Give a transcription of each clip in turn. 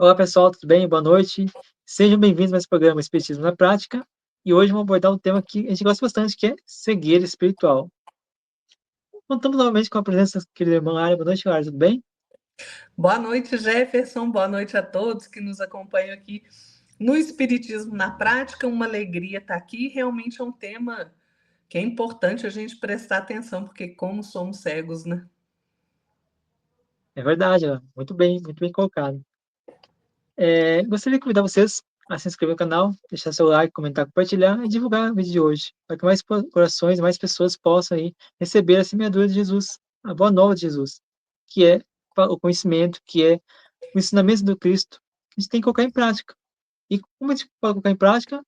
Olá pessoal, tudo bem? Boa noite. Sejam bem-vindos a mais programa Espiritismo na Prática. E hoje vamos abordar um tema que a gente gosta bastante, que é cegueira espiritual. Contamos novamente com a presença da querida irmã Ara. Boa noite, Ara, tudo bem? Boa noite, Jefferson. Boa noite a todos que nos acompanham aqui no Espiritismo na Prática. Uma alegria estar aqui. Realmente é um tema que é importante a gente prestar atenção, porque como somos cegos, né? É verdade, ó, muito bem colocado. Gostaria de convidar vocês a se inscrever no canal, deixar seu like, comentar, compartilhar e divulgar o vídeo de hoje, para que mais corações, mais pessoas possam aí receber a semeadura de Jesus, a boa nova de Jesus, que é o conhecimento, que é o ensinamento do Cristo. A gente tem que colocar em prática. E como a gente pode colocar em prática?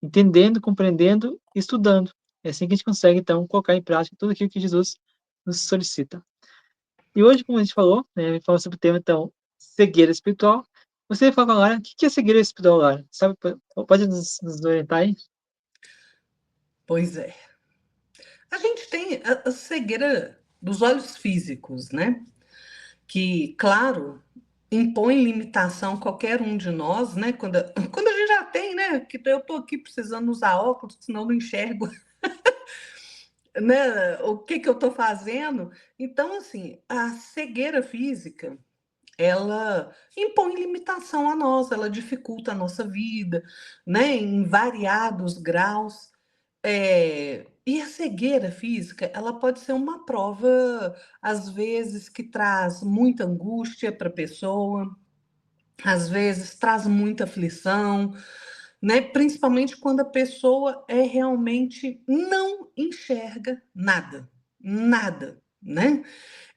Entendendo, compreendendo e estudando. É assim que a gente consegue, então, colocar em prática tudo aquilo que Jesus nos solicita. E hoje, como a gente falou, né, falando sobre o tema, então, cegueira espiritual. Você fala agora, o que é cegueira espiritual, Lara? Sabe, pode nos orientar aí? Pois é. A gente tem a cegueira dos olhos físicos, né? Que, claro, impõe limitação a qualquer um de nós, né? Quando a gente já tem, né? Que eu estou aqui precisando usar óculos, senão não enxergo, né? O que que eu estou fazendo? Então, assim, a cegueira física, ela impõe limitação a nós, ela dificulta a nossa vida, né? Em variados graus. E a cegueira física, ela pode ser uma prova, às vezes, que traz muita angústia para a pessoa, às vezes traz muita aflição, né? Principalmente quando a pessoa realmente não enxerga nada, nada, né?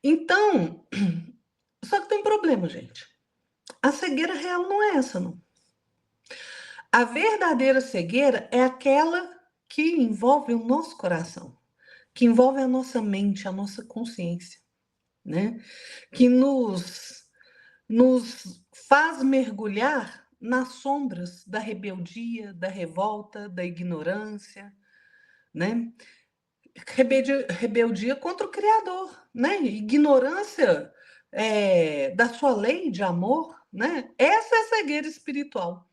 Então, só que tem um problema, gente. A cegueira real não é essa, não. A verdadeira cegueira é aquela que envolve o nosso coração, que envolve a nossa mente, a nossa consciência, né? Que nos faz mergulhar nas sombras da rebeldia, da revolta, da ignorância, né? Rebeldia contra o Criador, né? Ignorância da sua lei de amor, né? Essa é a cegueira espiritual,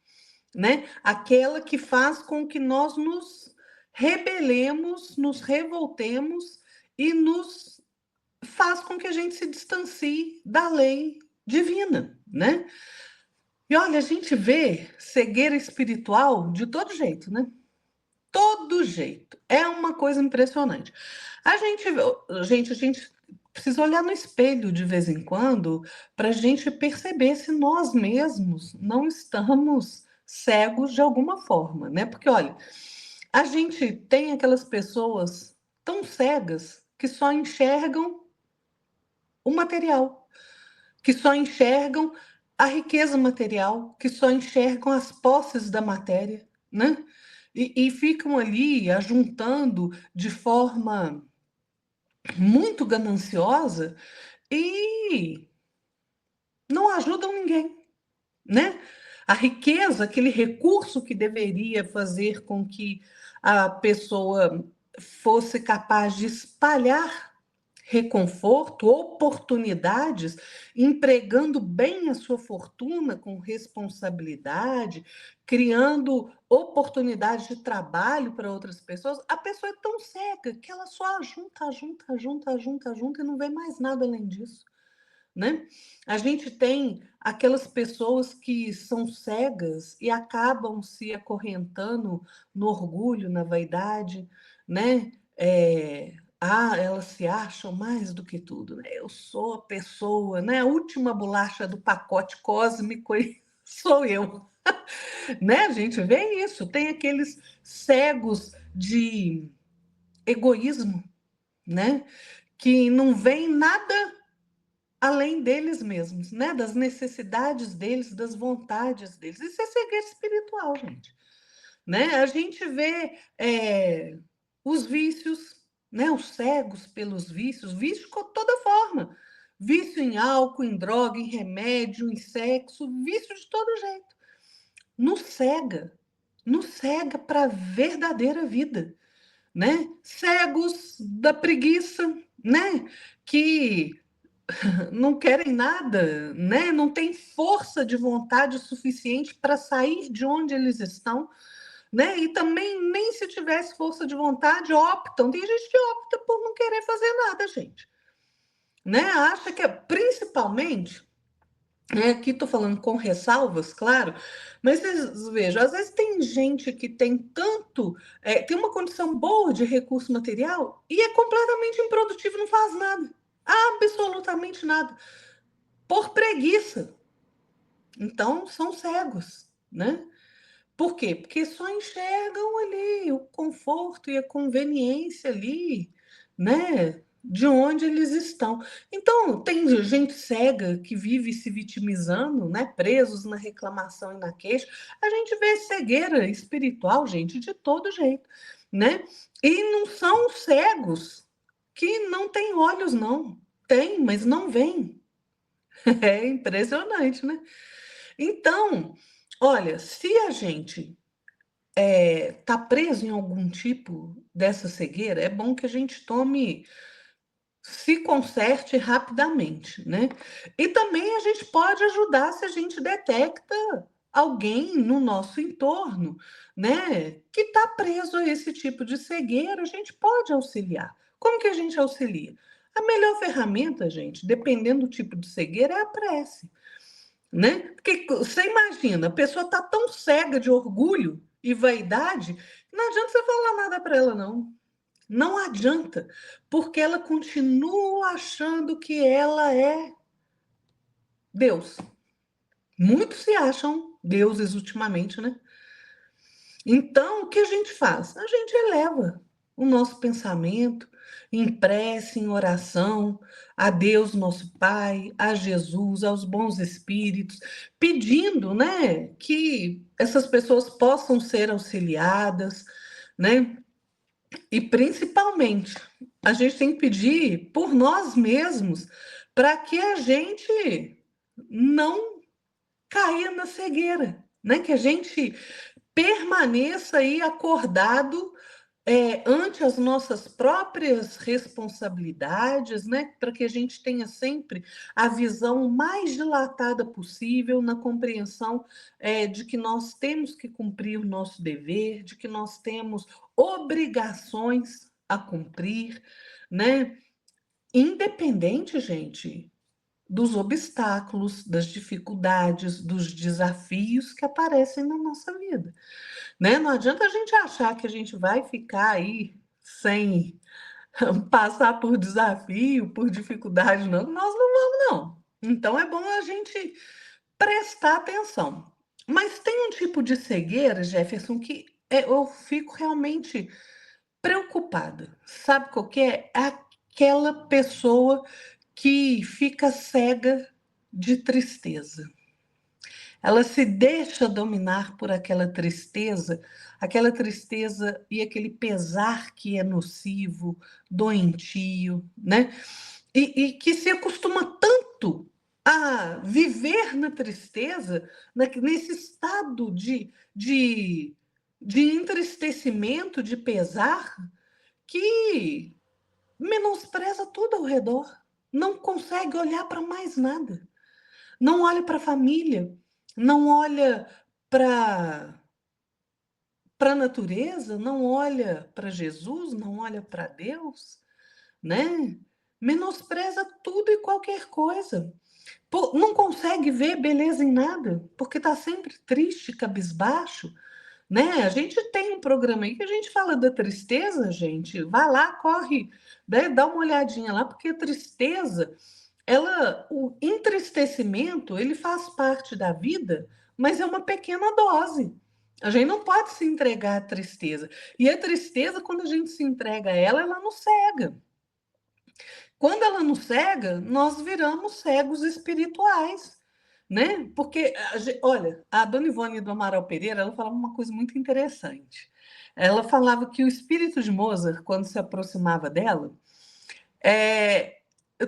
né? Aquela que faz com que nós nos rebelemos, nos revoltemos e nos faz com que a gente se distancie da lei divina, né? E olha, a gente vê cegueira espiritual de todo jeito, né? Todo jeito. É uma coisa impressionante. A gente precisa olhar no espelho de vez em quando para a gente perceber se nós mesmos não estamos cegos de alguma forma, né? Porque, olha, a gente tem aquelas pessoas tão cegas que só enxergam o material, que só enxergam a riqueza material, que só enxergam as posses da matéria, né? E ficam ali ajuntando de forma muito gananciosa e não ajudam ninguém, né? A riqueza, aquele recurso que deveria fazer com que a pessoa fosse capaz de espalhar reconforto, oportunidades, empregando bem a sua fortuna com responsabilidade, criando oportunidades de trabalho para outras pessoas, a pessoa é tão cega que ela só junta e não vê mais nada além disso, né? A gente tem aquelas pessoas que são cegas e acabam se acorrentando no orgulho, na vaidade, né? Elas se acham mais do que tudo, né? Eu sou a pessoa, né? A última bolacha do pacote cósmico e sou eu, né? A gente vê isso. Tem aqueles cegos de egoísmo, né? Que não veem nada além deles mesmos, né? Das necessidades deles, das vontades deles. Isso é cegueira espiritual, gente. Né? A gente vê os vícios, né? Os cegos pelos vícios, vício de toda forma. Vício em álcool, em droga, em remédio, em sexo, vício de todo jeito. Nos cega para a verdadeira vida, né? Cegos da preguiça, né? Que não querem nada, né? Não tem força de vontade suficiente para sair de onde eles estão, né? E também nem se tivesse força de vontade optam. Tem gente que opta por não querer fazer nada, gente, né? Acha que principalmente, né, aqui estou falando com ressalvas, claro, mas vocês vejam, às vezes tem gente que tem tanto, tem uma condição boa de recurso material e é completamente improdutivo, não faz nada, absolutamente nada, por preguiça. Então, são cegos, né? Por quê? Porque só enxergam ali o conforto e a conveniência ali, né? De onde eles estão. Então, tem gente cega que vive se vitimizando, né? Presos na reclamação e na queixa. A gente vê cegueira espiritual, gente, de todo jeito, né? E não são cegos que não têm olhos, não. Tem, mas não veem. É impressionante, né? Então, olha, se a gente está preso em algum tipo dessa cegueira, é bom que a gente se conserte rapidamente, né? E também a gente pode ajudar se a gente detecta alguém no nosso entorno, né, que está preso a esse tipo de cegueira, a gente pode auxiliar. Como que a gente auxilia? A melhor ferramenta, gente, dependendo do tipo de cegueira, é a prece, né? Porque você imagina, a pessoa está tão cega de orgulho e vaidade, não adianta você falar nada para ela, não. Não adianta, porque ela continua achando que ela é Deus. Muitos se acham deuses ultimamente, né? Então, o que a gente faz? A gente eleva o nosso pensamento em prece, em oração, a Deus, nosso Pai, a Jesus, aos bons espíritos, pedindo, né, que essas pessoas possam ser auxiliadas, né? E principalmente, a gente tem que pedir por nós mesmos para que a gente não caia na cegueira, né? Que a gente permaneça aí acordado ante as nossas próprias responsabilidades, né? Para que a gente tenha sempre a visão mais dilatada possível na compreensão de que nós temos que cumprir o nosso dever, de que nós temos obrigações a cumprir, né? Independente, gente, dos obstáculos, das dificuldades, dos desafios que aparecem na nossa vida, né? Não adianta a gente achar que a gente vai ficar aí sem passar por desafio, por dificuldade, não. Nós não vamos, não. Então é bom a gente prestar atenção. Mas tem um tipo de cegueira, Jefferson, que eu fico realmente preocupada. Sabe qual que é? É aquela pessoa que fica cega de tristeza. Ela se deixa dominar por aquela tristeza e aquele pesar que é nocivo, doentio, né? E que se acostuma tanto a viver na tristeza, nesse estado de entristecimento, de pesar, que menospreza tudo ao redor, não consegue olhar para mais nada. Não olha para a família, não olha para a natureza, não olha para Jesus, não olha para Deus, né? Menospreza tudo e qualquer coisa. Não consegue ver beleza em nada, porque está sempre triste, cabisbaixo, né? A gente tem um programa aí que a gente fala da tristeza, gente. Vai lá, corre, né? Dá uma olhadinha lá, porque a tristeza, o entristecimento, ele faz parte da vida, mas é uma pequena dose. A gente não pode se entregar à tristeza. E a tristeza, quando a gente se entrega a ela, ela nos cega. Quando ela nos cega, nós viramos cegos espirituais, né? Porque, olha, a dona Ivone do Amaral Pereira, ela falava uma coisa muito interessante. Ela falava que o espírito de Mozart, quando se aproximava dela, é,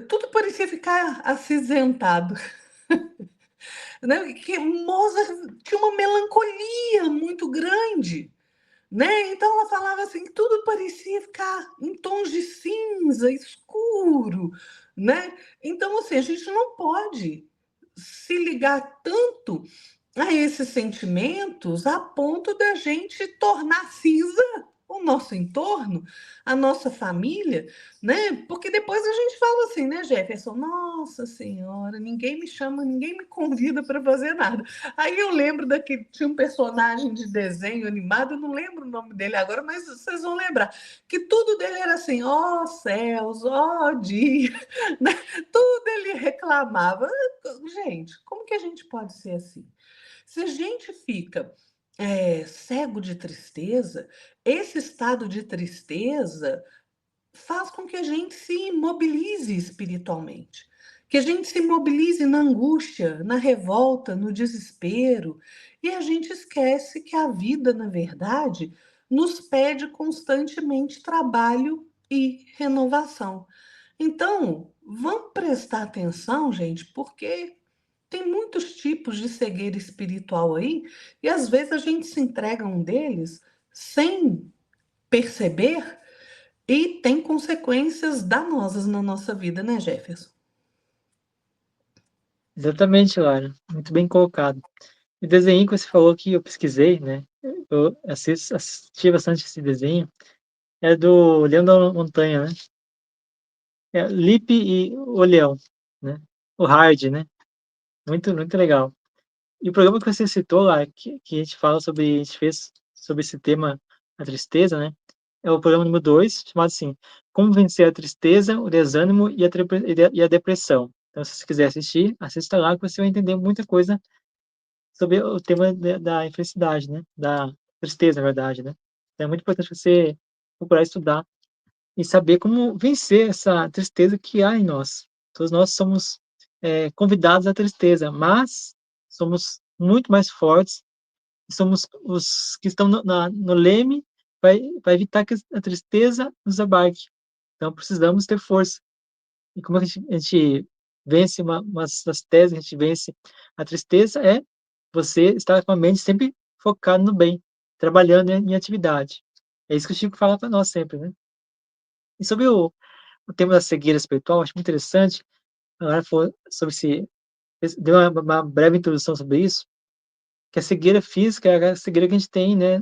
tudo parecia ficar acinzentado, né? Que Mozart tinha uma melancolia muito grande, né? Então ela falava assim, que tudo parecia ficar em tons de cinza, escuro, né? Então, assim, a gente não pode se ligar tanto a esses sentimentos a ponto da gente tornar cinza o nosso entorno, a nossa família, né? Porque depois a gente fala assim, né, Jefferson? Nossa Senhora, ninguém me chama, ninguém me convida para fazer nada. Aí eu lembro daquele, tinha um personagem de desenho animado, eu não lembro o nome dele agora, mas vocês vão lembrar, que tudo dele era assim, ó céus, ó dia, né? Tudo ele reclamava. Gente, como que a gente pode ser assim? Se a gente fica cego de tristeza, esse estado de tristeza faz com que a gente se imobilize espiritualmente, que a gente se imobilize na angústia, na revolta, no desespero, e a gente esquece que a vida, na verdade, nos pede constantemente trabalho e renovação. Então, vamos prestar atenção, gente, porque tem muitos tipos de cegueira espiritual aí, e às vezes a gente se entrega a um deles sem perceber e tem consequências danosas na nossa vida, né, Jefferson? Exatamente, Lara, muito bem colocado. O desenho que você falou que eu pesquisei, né, eu assisti bastante esse desenho, é do Leão da Montanha, né, é Lipe e o Leão, né, o Hard, né, muito legal. E o programa que você citou lá, que a gente fala sobre, a gente fez sobre esse tema, a tristeza, né, é o programa número 2 chamado assim, Como Vencer a Tristeza, o Desânimo e a Depressão. Então, se você quiser assistir, assista lá que você vai entender muita coisa sobre o tema da infelicidade, né, da tristeza, na verdade, né. Então é muito importante você procurar estudar e saber como vencer essa tristeza que há em nós. Todos nós somos, convidados à tristeza, mas somos muito mais fortes, somos os que estão no leme, vai evitar que a tristeza nos abarque. Então precisamos ter força. E como a gente vence uma das teses, a gente vence a tristeza é você estar com a mente sempre focado no bem, trabalhando em atividade. É isso que o Chico fala para nós sempre, né. E sobre o tema da cegueira espiritual, acho muito interessante, agora falou sobre deu uma breve introdução sobre isso, que a cegueira física é a cegueira que a gente tem, né,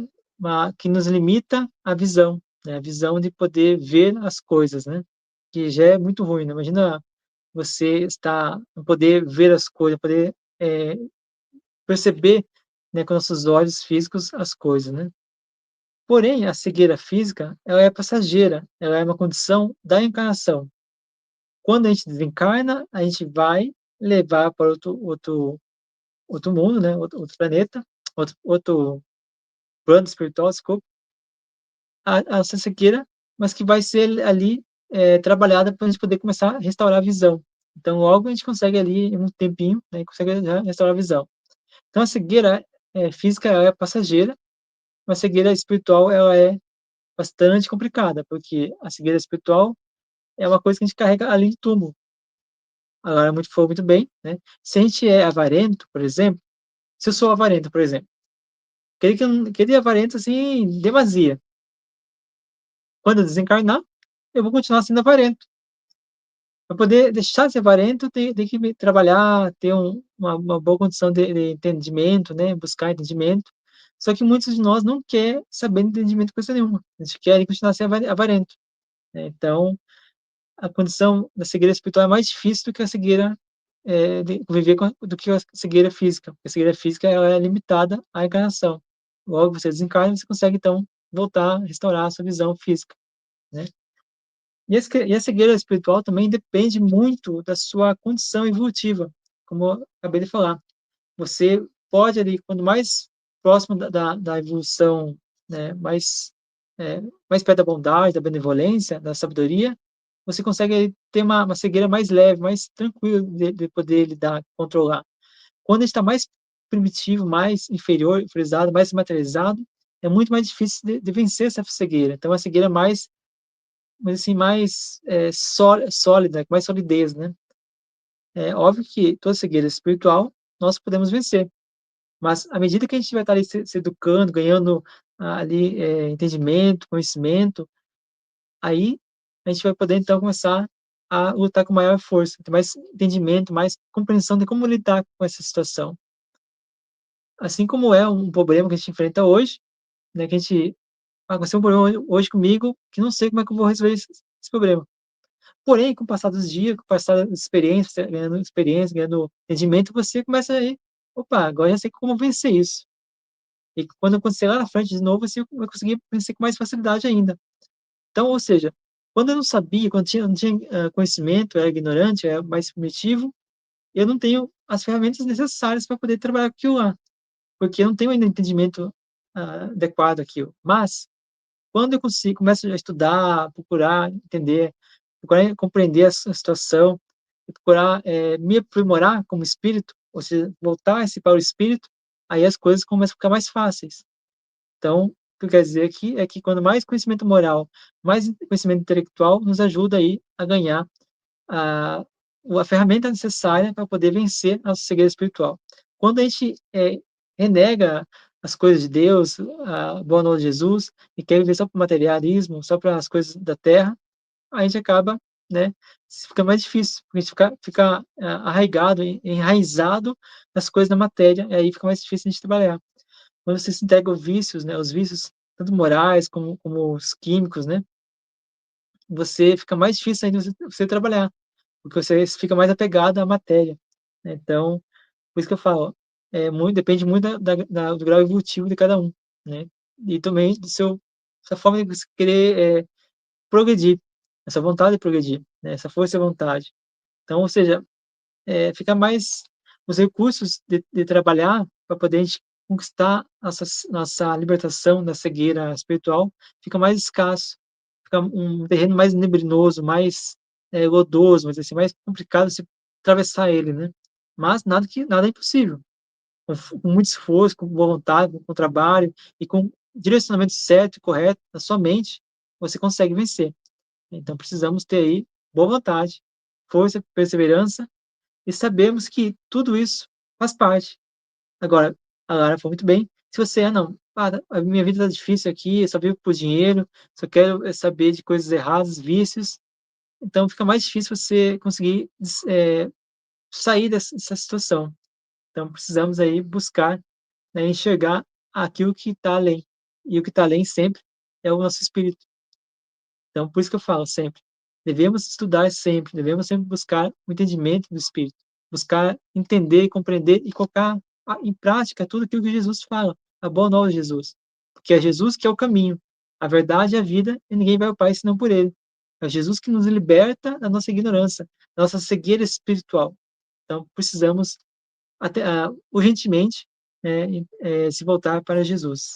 que nos limita a visão, né, a visão de poder ver as coisas, né, que já é muito ruim, né. Imagina você não poder ver as coisas, poder, perceber, né, com nossos olhos físicos as coisas, né. Porém, a cegueira física, ela é passageira, ela é uma condição da encarnação. Quando a gente desencarna, a gente vai levar para outro mundo, né, outro planeta, outro plano espiritual, desculpa, a essa cegueira, mas que vai ser ali, trabalhada para a gente poder começar a restaurar a visão. Então logo a gente consegue ali, em um tempinho, né, consegue já restaurar a visão. Então a cegueira, física ela é passageira, mas a cegueira espiritual ela é bastante complicada, porque a cegueira espiritual é uma coisa que a gente carrega além do túmulo. Agora muito falou muito bem, né, se a gente é avarento, por exemplo, se eu sou avarento, por exemplo, aquele avarento, assim, em demasia, quando eu desencarnar, eu vou continuar sendo avarento. Para poder deixar de ser avarento, tem que trabalhar, ter uma boa condição de entendimento, né, buscar entendimento. Só que muitos de nós não quer saber de entendimento coisa nenhuma, a gente quer continuar sendo avarento, né. Então, a condição da cegueira espiritual é mais difícil do que a cegueira, de conviver do que a cegueira física, porque a cegueira física ela é limitada à encarnação. Logo você desencarna, você consegue então voltar a restaurar a sua visão física, né. E a cegueira espiritual também depende muito da sua condição evolutiva, como eu acabei de falar. Você pode ali, quando mais próximo da evolução, né, mais perto da bondade, da benevolência, da sabedoria, você consegue ter uma cegueira mais leve, mais tranquila de poder lidar, controlar. Quando a gente está mais primitivo, mais inferior, inferiorizado, mais materializado, é muito mais difícil de vencer essa cegueira. Então, a cegueira mais, mas assim, mais sólida, com mais solidez, né? É óbvio que toda cegueira espiritual nós podemos vencer, mas à medida que a gente vai estar ali se educando, ganhando ali entendimento, conhecimento, aí a gente vai poder então começar a lutar com maior força, ter mais entendimento, mais compreensão de como lidar com essa situação. Assim como é um problema que a gente enfrenta hoje, né, que a gente: "Ah, aconteceu um problema hoje comigo, que não sei como é que eu vou resolver esse problema". Porém, com o passar dos dias, com o passar da experiência, você ganhando experiência, ganhando entendimento, você começa aí: "Opa, agora eu já sei como vencer isso". E quando acontecer lá na frente de novo, você vai conseguir vencer com mais facilidade ainda. Então, ou seja, quando eu não sabia, quando tinha não tinha, conhecimento, era ignorante, era mais primitivo, eu não tenho as ferramentas necessárias para poder trabalhar com aquilo lá, porque eu não tenho ainda entendimento, adequado àquilo. Mas, quando eu consigo começo a estudar, procurar entender, procurar compreender a situação, e procurar, me aprimorar como espírito, ou seja, voltar-se para o espírito, aí as coisas começam a ficar mais fáceis. Então, o que quer dizer aqui é que quando mais conhecimento moral, mais conhecimento intelectual nos ajuda aí a ganhar a a ferramenta necessária para poder vencer a cegueira espiritual. Quando a gente, renega as coisas de Deus, a boa nova de Jesus, e quer viver só para o materialismo, só para as coisas da terra, a gente acaba, né, fica mais difícil, porque a gente fica, arraigado, enraizado nas coisas da matéria, e aí fica mais difícil a gente trabalhar. Quando você se entrega aos vícios, né, os vícios tanto morais como os químicos, né, você fica mais difícil ainda você trabalhar, porque você fica mais apegado à matéria, né. Então, por isso que eu falo, depende muito do grau evolutivo de cada um, né, e também do seu sua forma de você querer, progredir, essa vontade de progredir, né, essa força de vontade. Então, ou seja, fica mais os recursos de trabalhar para poder a gente conquistar nossa libertação da cegueira espiritual, fica mais escasso, fica um terreno mais neblinoso, mais, lodoso, vamos dizer assim, mais complicado se atravessar ele, né. Mas nada é impossível, com muito esforço, com boa vontade, com trabalho e com direcionamento certo e correto na sua mente, você consegue vencer. Então precisamos ter aí boa vontade, força, perseverança e sabemos que tudo isso faz parte. Agora, a Lara falou muito bem, se você: "Ah, não, a minha vida tá difícil aqui, eu só vivo por dinheiro, só quero, saber de coisas erradas, vícios", então fica mais difícil você conseguir sair dessa situação. Então precisamos aí buscar, né, enxergar aquilo que está além, e o que está além sempre é o nosso espírito. Então, por isso que eu falo sempre, devemos estudar sempre, devemos sempre buscar o entendimento do Espírito, buscar entender, compreender e colocar em prática tudo aquilo que Jesus fala, a boa nova de Jesus. Porque é Jesus que é o caminho, a verdade e a vida, e ninguém vai ao Pai senão por Ele. É Jesus que nos liberta da nossa ignorância, da nossa cegueira espiritual. Então, precisamos, urgentemente, se voltar para Jesus.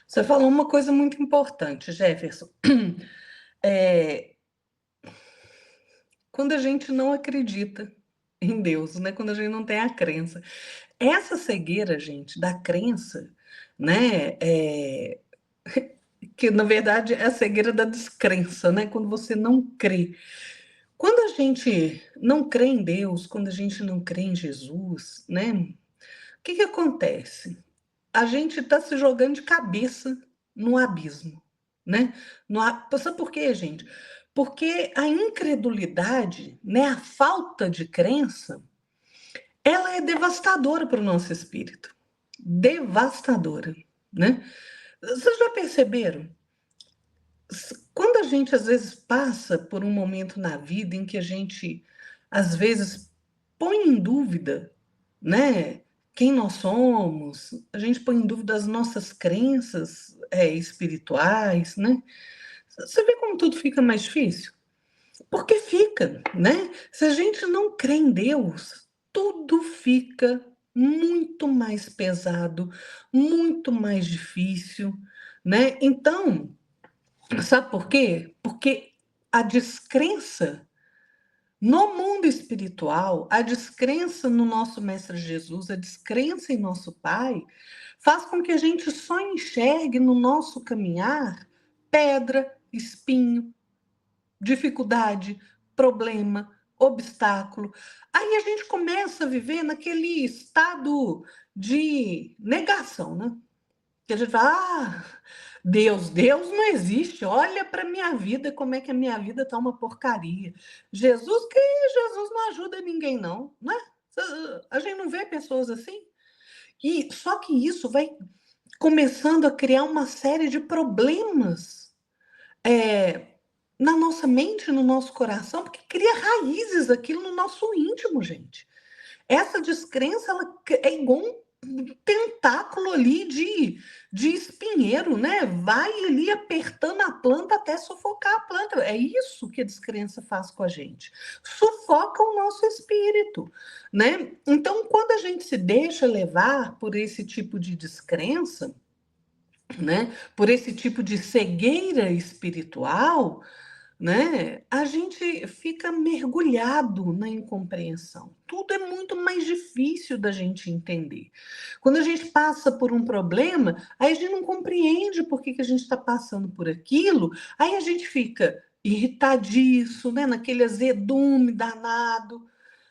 Você falou uma coisa muito importante, Jefferson. É, quando a gente não acredita em Deus, né? Quando a gente não tem a crença. Essa cegueira, gente, da crença, né? Que na verdade é a cegueira da descrença, né? Quando você não crê. Quando a gente não crê em Deus, quando a gente não crê em Jesus, né? O que que acontece? A gente está se jogando de cabeça no abismo, né? Sabe por quê, gente? Porque a incredulidade, né, a falta de crença, ela é devastadora para o nosso espírito. Devastadora, né? Vocês já perceberam? Quando a gente às vezes passa por um momento na vida em que a gente às vezes põe em dúvida, né, quem nós somos, a gente põe em dúvida as nossas crenças espirituais, né? Você vê como tudo fica mais difícil? Porque fica, né? Se a gente não crê em Deus, tudo fica muito mais pesado, muito mais difícil, né? Então, sabe por quê? Porque a descrença no mundo espiritual, a descrença no nosso Mestre Jesus, a descrença em nosso Pai, faz com que a gente só enxergue no nosso caminhar pedra, espinho, dificuldade, problema, obstáculo. Aí a gente começa a viver naquele estado de negação, né? Que a gente fala, Deus não existe. Olha para minha vida, como é que a minha vida tá uma porcaria. Jesus não ajuda ninguém não, né? A gente não vê pessoas assim. E só que isso vai começando a criar uma série de problemas na nossa mente, no nosso coração, porque cria raízes aquilo no nosso íntimo, gente. Essa descrença ela é igual um tentáculo ali de espinheiro, né? Vai ali apertando a planta até sufocar a planta. É isso que a descrença faz com a gente. Sufoca o nosso espírito, né? Então, quando a gente se deixa levar por esse tipo de descrença, né? Por esse tipo de cegueira espiritual, né? A gente fica mergulhado na incompreensão. Tudo é muito mais difícil da gente entender. Quando a gente passa por um problema, aí a gente não compreende por que a gente está passando por aquilo, aí a gente fica irritadiço, né? Naquele azedume danado,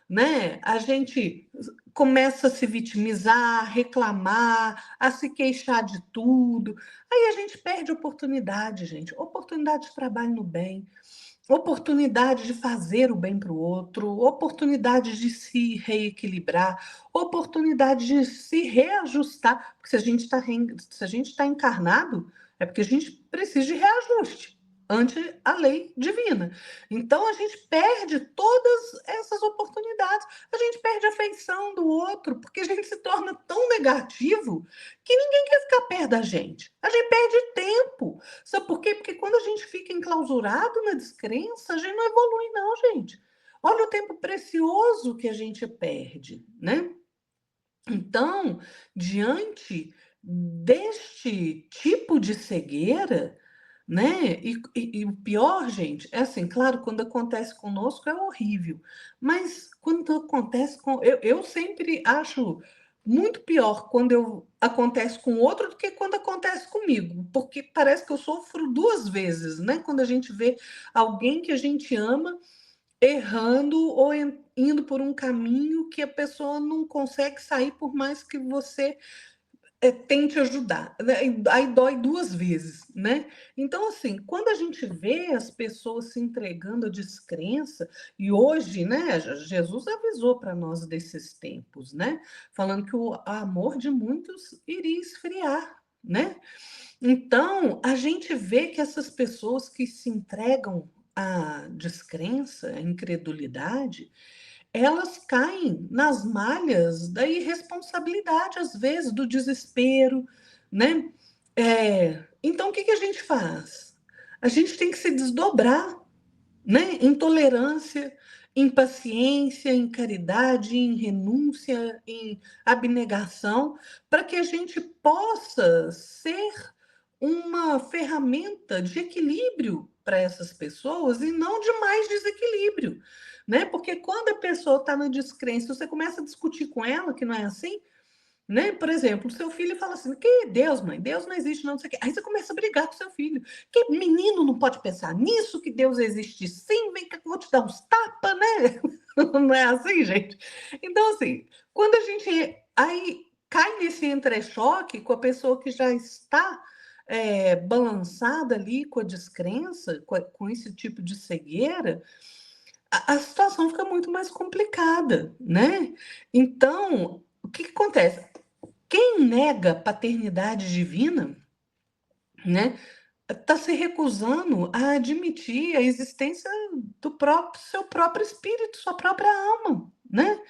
né? A gente começa a se vitimizar, reclamar, a se queixar de tudo. Aí a gente perde oportunidade, gente. Oportunidade de trabalho no bem, oportunidade de fazer o bem para o outro, oportunidade de se reequilibrar, oportunidade de se reajustar. Porque se a gente está encarnado, é porque a gente precisa de reajuste ante a lei divina. Então a gente perde todas essas oportunidades. A gente perde a afeição do outro, porque a gente se torna tão negativo que ninguém quer ficar perto da gente. A gente perde tempo. Sabe por quê? Porque quando a gente fica enclausurado na descrença, a gente não evolui, não, gente. Olha o tempo precioso que a gente perde, né? Então, diante deste tipo de cegueira, né? E o pior, gente, é assim, claro, quando acontece conosco é horrível, mas quando acontece com. Eu sempre acho muito pior quando acontece com outro do que quando acontece comigo, porque parece que eu sofro duas vezes, né? Quando a gente vê alguém que a gente ama errando ou indo por um caminho que a pessoa não consegue sair por mais que você tente ajudar, né? Aí dói duas vezes, né? Então, assim, quando a gente vê as pessoas se entregando à descrença, e hoje, né, Jesus avisou para nós desses tempos, né? Falando que o amor de muitos iria esfriar, né? Então, a gente vê que essas pessoas que se entregam à descrença, à incredulidade, elas caem nas malhas da irresponsabilidade, às vezes, do desespero, né? Então, o que a gente faz? A gente tem que se desdobrar, né? Em tolerância, em paciência, em caridade, em renúncia, em abnegação, para que a gente possa ser uma ferramenta de equilíbrio para essas pessoas e não de mais desequilíbrio, né? Porque quando a pessoa está na descrença, você começa a discutir com ela que não é assim, né? Por exemplo, o seu filho fala assim: que Deus, mãe, Deus não existe, não sei o quê. Aí você começa a brigar com seu filho. Que menino não pode pensar nisso, que Deus existe sim, vem cá que eu vou te dar uns tapas, né? Não é assim, gente? Então, assim, quando a gente aí cai nesse entrechoque com a pessoa que já está balançada ali com a descrença, com esse tipo de cegueira, a situação fica muito mais complicada, né? Então, o que acontece? Quem nega paternidade divina, né, está se recusando a admitir a existência do seu próprio espírito, sua própria alma, né?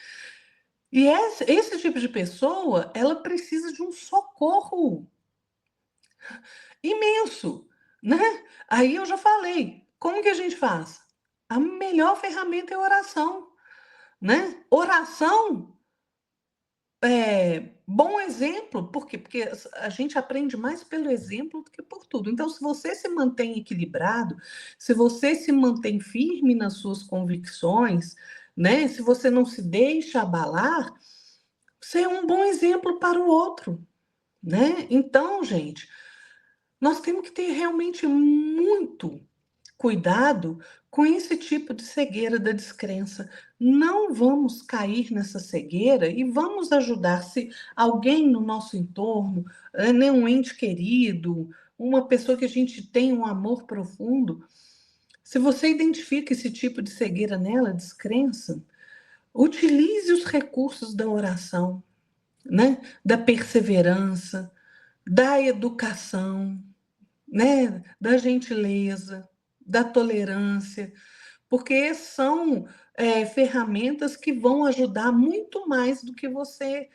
E esse tipo de pessoa, ela precisa de um socorro imenso, né? Aí eu já falei, como que a gente faz? A melhor ferramenta é a oração, né? Oração bom exemplo, por quê? Porque a gente aprende mais pelo exemplo do que por tudo. Então, se você se mantém equilibrado, se você se mantém firme nas suas convicções, né? Se você não se deixa abalar, você é um bom exemplo para o outro, né? Então, gente, nós temos que ter realmente muito cuidado com esse tipo de cegueira da descrença. Não vamos cair nessa cegueira e vamos ajudar. Se alguém no nosso entorno, né, um ente querido, uma pessoa que a gente tem um amor profundo, se você identifica esse tipo de cegueira nela, descrença, utilize os recursos da oração, né? Da perseverança, da educação, né? Da gentileza, da tolerância, porque são ferramentas que vão ajudar muito mais do que você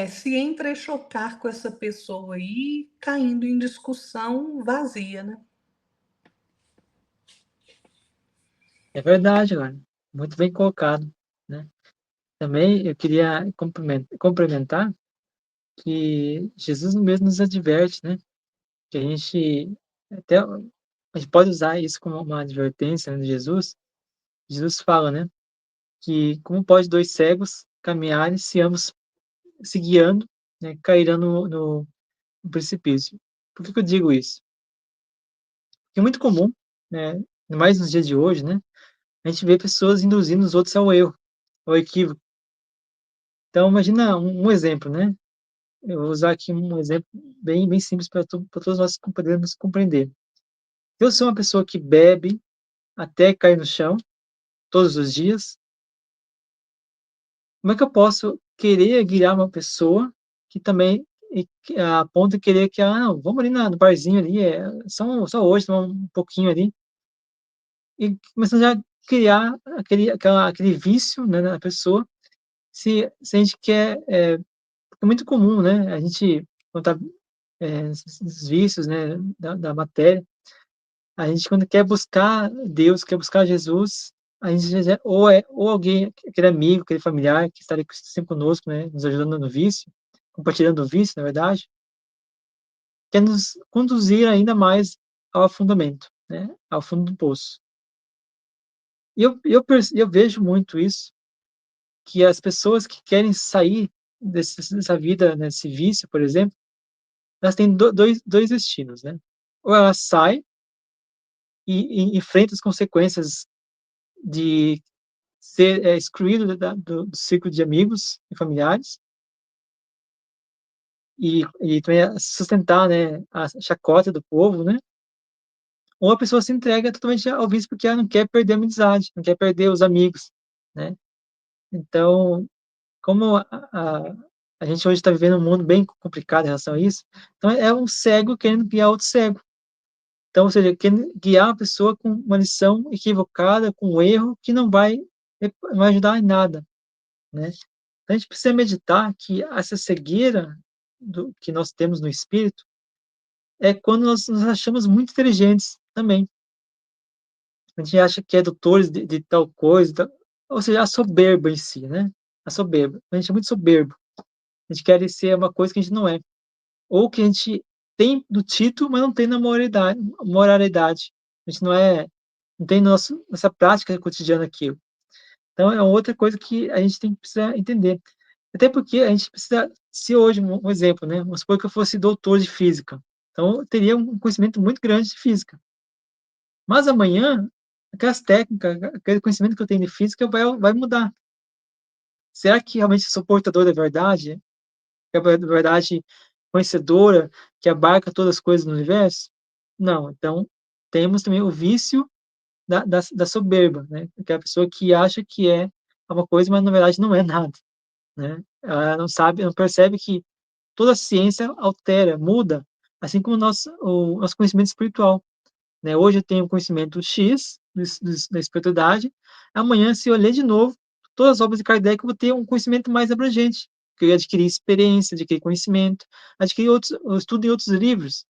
se entrechocar com essa pessoa aí, caindo em discussão vazia, né? É verdade, Lana. Muito bem colocado, né? Também eu queria complementar que Jesus mesmo nos adverte, né? Que a gente pode usar isso como uma advertência, né, de Jesus. Jesus fala, né? Que como pode dois cegos caminharem se ambos se guiando, né, cairão no precipício? Por que eu digo isso? Porque é muito comum, né? Ainda mais nos dias de hoje, né? A gente vê pessoas induzindo os outros ao erro, ao equívoco. Então, imagina um exemplo, né? Eu vou usar aqui um exemplo bem simples para todos nós podermos compreender. Eu sou uma pessoa que bebe até cair no chão, todos os dias. Como é que eu posso querer guiar uma pessoa que também a ponto de querer que, não, vamos ali no barzinho ali, só hoje, tomar um pouquinho ali, e começando já a criar aquele vício, né, na pessoa, se a gente quer, é muito comum, né, a gente, quando tá, esses vícios, né, da matéria, a gente quando quer buscar Deus, quer buscar Jesus, a gente ou alguém, aquele amigo, aquele familiar que está ali sempre conosco, né, nos ajudando no vício, compartilhando o vício, na verdade, quer nos conduzir ainda mais ao afundamento, né, ao fundo do poço. E eu vejo muito isso, que as pessoas que querem sair dessa vida, né, desse vício, por exemplo, elas têm dois destinos, né? Ou ela sai e enfrenta as consequências de ser excluído do círculo de amigos e familiares e também sustentar, né, a chacota do povo, né? Ou a pessoa se entrega totalmente ao vício porque ela não quer perder a amizade, não quer perder os amigos, né? Então, como a gente hoje está vivendo um mundo bem complicado em relação a isso, então é um cego querendo guiar outro cego. Então, ou seja, querendo guiar a pessoa com uma lição equivocada, com um erro que não vai ajudar em nada, né? Então, a gente precisa meditar que essa cegueira que nós temos no espírito é quando nós nos achamos muito inteligentes também. A gente acha que é doutores de tal coisa, ou seja, a soberba em si, né? A soberba. A gente é muito soberbo. A gente quer ser uma coisa que a gente não é. Ou que a gente tem do título, mas não tem na moralidade. A gente não tem nossa prática cotidiana aquilo. Então, é outra coisa que a gente tem que precisar entender. Até porque a gente precisa, se hoje, um exemplo, né? Vamos supor que eu fosse doutor de física. Então, eu teria um conhecimento muito grande de física. Mas amanhã, aquelas técnicas, aquele conhecimento que eu tenho de física vai mudar. Será que realmente sou portador da verdade? É a verdade conhecedora que abarca todas as coisas no universo? Não. Então, temos também o vício da soberba, né? Que é a pessoa que acha que é uma coisa, mas na verdade não é nada, né? Ela não sabe, não percebe que toda a ciência altera, muda, assim como o nosso conhecimento espiritual, né? Hoje eu tenho conhecimento X da espiritualidade, amanhã, se eu ler de novo todas as obras de Kardec, eu vou ter um conhecimento mais abrangente, que eu adquirir experiência, adquirir conhecimento, adquirir eu estudo em outros livros.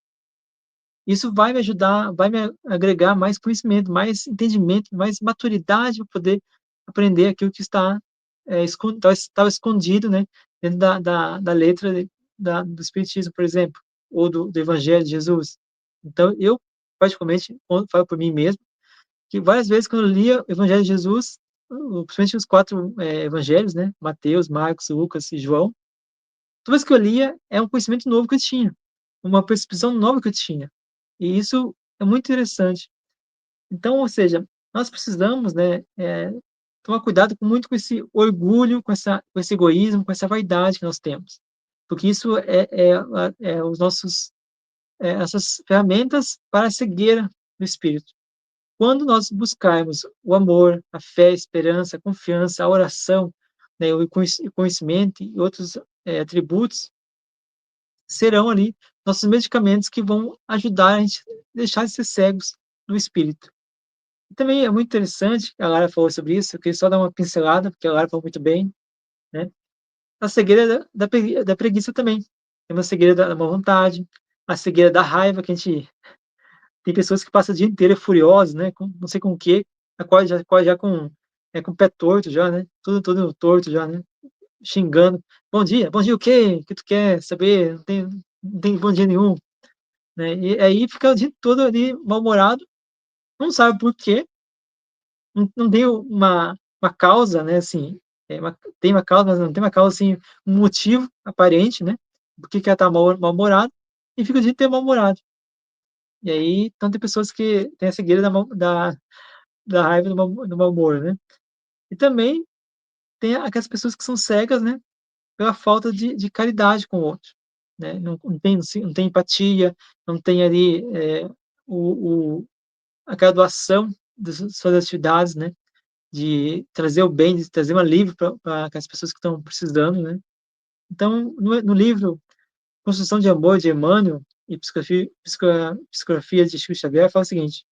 Isso vai me ajudar, vai me agregar mais conhecimento, mais entendimento, mais maturidade para poder aprender aquilo que estava escondido, né, dentro da letra do Espiritismo, por exemplo, ou do Evangelho de Jesus. Então, eu, particularmente, falo por mim mesmo, que várias vezes quando eu lia o Evangelho de Jesus, principalmente os quatro evangelhos, né, Mateus, Marcos, Lucas e João, toda vez que eu lia, é um conhecimento novo que eu tinha, uma percepção nova que eu tinha. E isso é muito interessante. Então, ou seja, nós precisamos, né, tomar cuidado muito com esse orgulho, com esse egoísmo, com essa vaidade que nós temos. Porque isso é os nossos essas ferramentas para a cegueira do espírito. Quando nós buscarmos o amor, a fé, a esperança, a confiança, a oração, né, o conhecimento e outros atributos, serão ali nossos medicamentos que vão ajudar a gente a deixar de ser cegos no espírito. E também é muito interessante, a Lara falou sobre isso, eu queria só dar uma pincelada, porque a Lara falou muito bem, né? A cegueira da preguiça também. Tem uma cegueira da má vontade, a cegueira da raiva, que a gente tem pessoas que passam o dia inteiro furiosas, né? Com, não sei com o quê, acorda já com o pé torto já, né? Tudo torto já, né? Xingando. Bom dia o quê? O que tu quer saber? Não tem bom dia nenhum, né? E aí fica o dia todo ali mal-humorado, não sabe por quê, não tem uma causa, né? Assim, tem uma causa, mas não tem uma causa, assim, um motivo aparente, né? Por que ela tá mal-humorada, e fica o dia inteiro mal-humorado. E aí, então tem pessoas que têm a cegueira da raiva do mau humor, né? E também tem aquelas pessoas que são cegas, né? Pela falta de caridade com o outro, né? Não tem empatia, não tem ali aquela doação das suas atividades, né? De trazer o bem, de trazer um alívio para as pessoas que estão precisando, né? Então, no livro Construção de Amor, de Emmanuel, e Psicografia de Chico Xavier, fala o seguinte: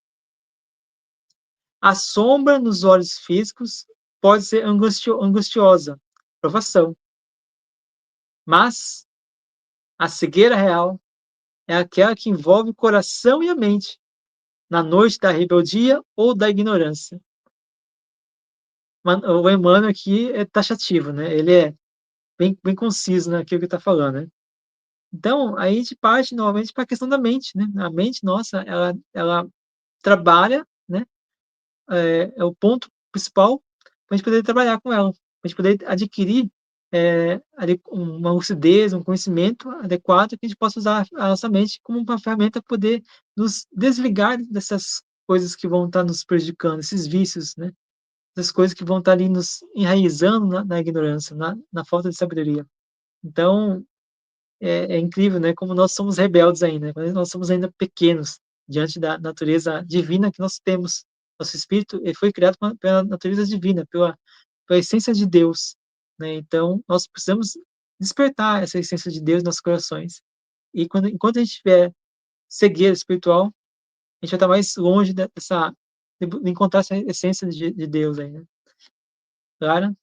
a sombra nos olhos físicos pode ser angustiosa, provação, mas a cegueira real é aquela que envolve o coração e a mente, na noite da rebeldia ou da ignorância. O Emmanuel aqui é taxativo, né? Ele é bem conciso naquilo que está falando, né? Então, aí a gente parte novamente para a questão da mente, né? A mente nossa, ela trabalha, né? É o ponto principal para a gente poder trabalhar com ela, para a gente poder adquirir ali uma lucidez, um conhecimento adequado que a gente possa usar a nossa mente como uma ferramenta para poder nos desligar dessas coisas que vão estar nos prejudicando, esses vícios, né? Essas coisas que vão estar ali nos enraizando na ignorância, na falta de sabedoria. Então, é incrível, né? Como nós somos rebeldes ainda, quando nós somos ainda pequenos diante da natureza divina que nós temos. Nosso espírito ele foi criado pela natureza divina, pela essência de Deus, né? Então, nós precisamos despertar essa essência de Deus nos nossos corações. E enquanto a gente tiver cegueira espiritual, a gente vai estar mais longe de encontrar essa essência de Deus aí, né? Clara?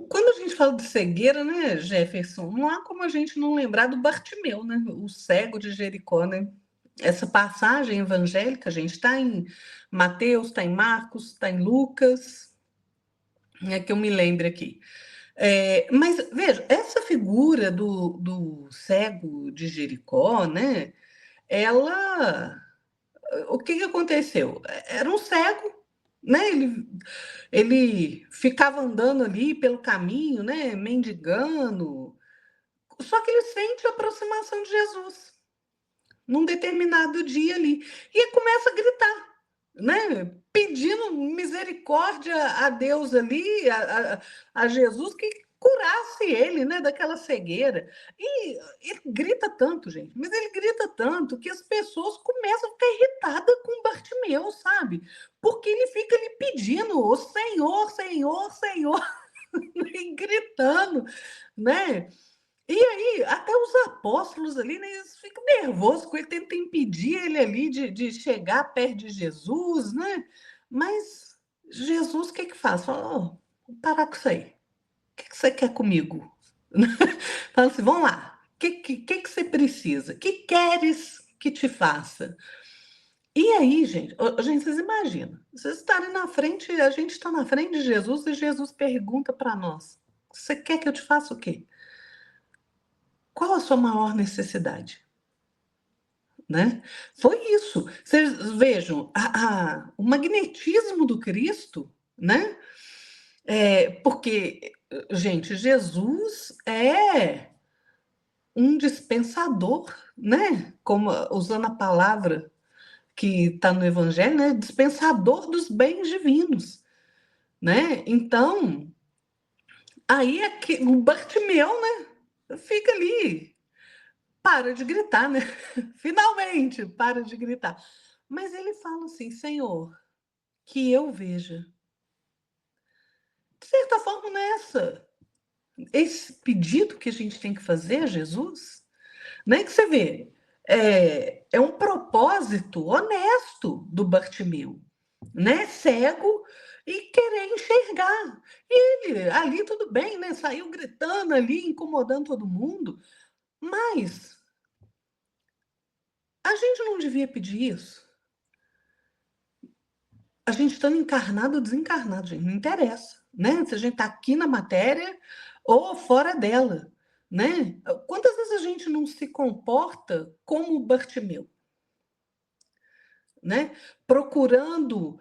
Quando a gente fala de cegueira, né, Jefferson, não há como a gente não lembrar do Bartimeu, né, o cego de Jericó, né? Essa passagem evangélica, gente, está em Mateus, está em Marcos, está em Lucas, é que eu me lembro aqui. Mas veja, essa figura do cego de Jericó, né? Ela, o que aconteceu? Era um cego, né? Ele ficava andando ali pelo caminho, né? Mendigando. Só que ele sente a aproximação de Jesus num determinado dia ali e começa a gritar, né? Pedindo misericórdia a Deus ali, a Jesus que curasse ele, né, daquela cegueira. E ele grita tanto, gente, mas ele grita tanto que as pessoas começam a ficar irritadas com Bartimeu, sabe? Porque ele fica ali pedindo, o Senhor, Senhor, Senhor, e gritando, né? E aí, até os apóstolos ali, né, eles ficam nervosos com ele, tentam impedir ele ali de chegar perto de Jesus, né? Mas Jesus, o que que faz? Fala, ó, vou parar com isso aí. O que que você quer comigo? Fala assim, vamos lá. O que você precisa? O que queres que te faça? E aí, gente, gente, vocês imaginam, vocês estarem na frente, a gente está na frente de Jesus e Jesus pergunta para nós: você quer que eu te faça o quê? Qual a sua maior necessidade? Né? Foi isso. Vocês vejam o magnetismo do Cristo, né? Porque, gente, Jesus é um dispensador, né? Como usando a palavra que está no Evangelho, né? Dispensador dos bens divinos, né? Então, aí é que o Bartimeu, né? fica ali, para de gritar, né? Finalmente, para de gritar. Mas ele fala assim: Senhor, que eu veja. De certa forma, nessa, esse pedido que a gente tem que fazer a Jesus, né? Que você vê, é um propósito honesto do Bartimeu, né? Cego e querer enxergar. E ele, ali tudo bem, né? Saiu gritando ali, incomodando todo mundo, mas a gente não devia pedir isso. A gente estando encarnado ou desencarnado, gente, não interessa, né? Se a gente está aqui na matéria ou fora dela, né? Quantas vezes a gente não se comporta como o Bartimeu, né? Procurando